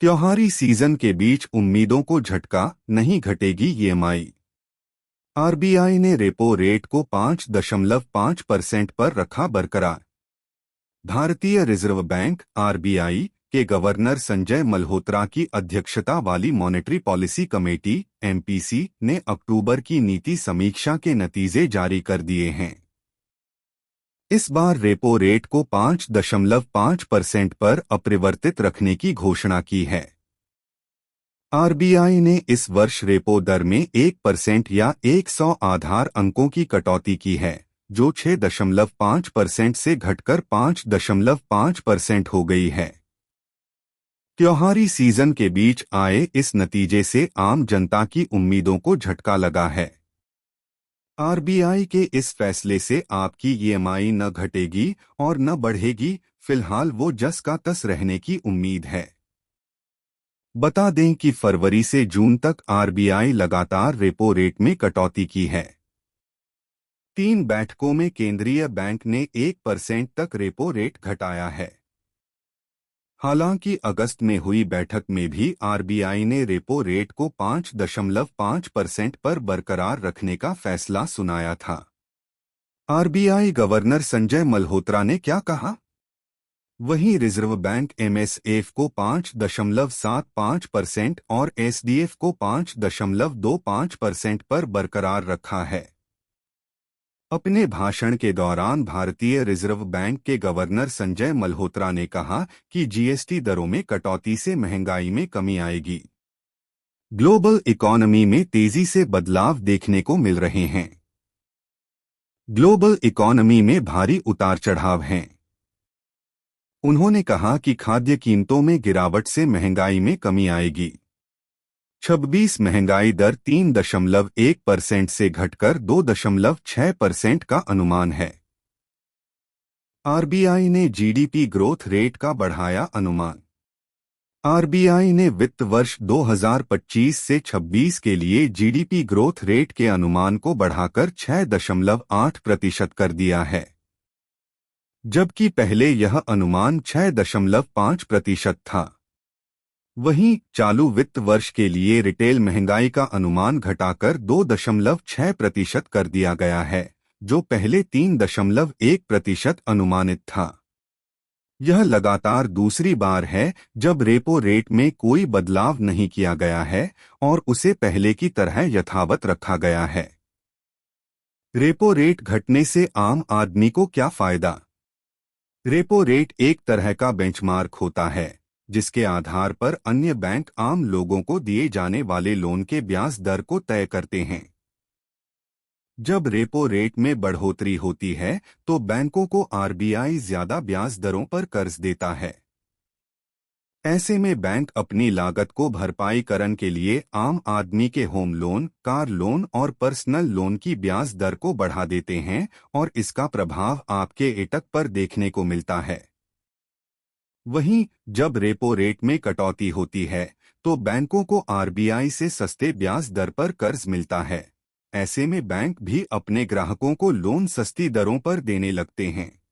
त्योहारी सीजन के बीच उम्मीदों को झटका, नहीं घटेगी ईएमआई। आरबीआई ने रेपो रेट को 5.5% पर रखा बरकरार। भारतीय रिजर्व बैंक आरबीआई के गवर्नर संजय मल्होत्रा की अध्यक्षता वाली मॉनेटरी पॉलिसी कमेटी एमपीसी ने अक्टूबर की नीति समीक्षा के नतीजे जारी कर दिए हैं। इस बार रेपो रेट को 5.5% पर अपरिवर्तित रखने की घोषणा की है। आरबीआई ने इस वर्ष रेपो दर में 1% या 100 आधार अंकों की कटौती की है, जो 6.5% से घटकर 5.5% हो गई है। त्योहारी सीजन के बीच आए इस नतीजे से आम जनता की उम्मीदों को झटका लगा है। आरबीआई के इस फैसले से आपकी ईएमआई न घटेगी और न बढ़ेगी, फिलहाल वो जस का तस रहने की उम्मीद है। बता दें कि फरवरी से जून तक आरबीआई लगातार रेपो रेट में कटौती की है। 3 बैठकों में केंद्रीय बैंक ने 1% तक रेपो रेट घटाया है। हालांकि अगस्त में हुई बैठक में भी आरबीआई ने रेपो रेट को 5.5% पर बरकरार रखने का फैसला सुनाया था। आरबीआई गवर्नर संजय मल्होत्रा ने क्या कहा? वहीं रिजर्व बैंक एमएसएफ को 5.75% और एसडीएफ को 5.25% पर बरकरार रखा है। अपने भाषण के दौरान भारतीय रिजर्व बैंक के गवर्नर संजय मल्होत्रा ने कहा कि जीएसटी दरों में कटौती से महंगाई में कमी आएगी। ग्लोबल इकोनॉमी में तेजी से बदलाव देखने को मिल रहे हैं। ग्लोबल इकोनॉमी में भारी उतार चढ़ाव हैं। उन्होंने कहा कि खाद्य कीमतों में गिरावट से महंगाई में कमी आएगी। 26 महंगाई दर 3.1% से घटकर 2.6% का अनुमान है। आरबीआई ने जीडीपी ग्रोथ रेट का बढ़ाया अनुमान। आरबीआई ने वित्त वर्ष 2025 से 26 के लिए जीडीपी ग्रोथ रेट के अनुमान को बढ़ाकर 6.8% कर दिया है, जबकि पहले यह अनुमान 6.5% था। वहीं चालू वित्त वर्ष के लिए रिटेल महंगाई का अनुमान घटाकर 2.6% कर दिया गया है, जो पहले 3.1% अनुमानित था। यह लगातार दूसरी बार है जब रेपो रेट में कोई बदलाव नहीं किया गया है और उसे पहले की तरह यथावत रखा गया है। रेपो रेट घटने से आम आदमी को क्या फायदा? रेपो रेट एक तरह का बेंचमार्क होता है, जिसके आधार पर अन्य बैंक आम लोगों को दिए जाने वाले लोन के ब्याज दर को तय करते हैं। जब रेपो रेट में बढ़ोतरी होती है तो बैंकों को आरबीआई ज्यादा ब्याज दरों पर कर्ज देता है। ऐसे में बैंक अपनी लागत को भरपाई करने के लिए आम आदमी के होम लोन, कार लोन और पर्सनल लोन की ब्याज दर को बढ़ा देते हैं और इसका प्रभाव आपके एटक पर देखने को मिलता है। वहीं जब रेपो रेट में कटौती होती है तो बैंकों को आरबीआई से सस्ते ब्याज दर पर कर्ज मिलता है। ऐसे में बैंक भी अपने ग्राहकों को लोन सस्ती दरों पर देने लगते हैं।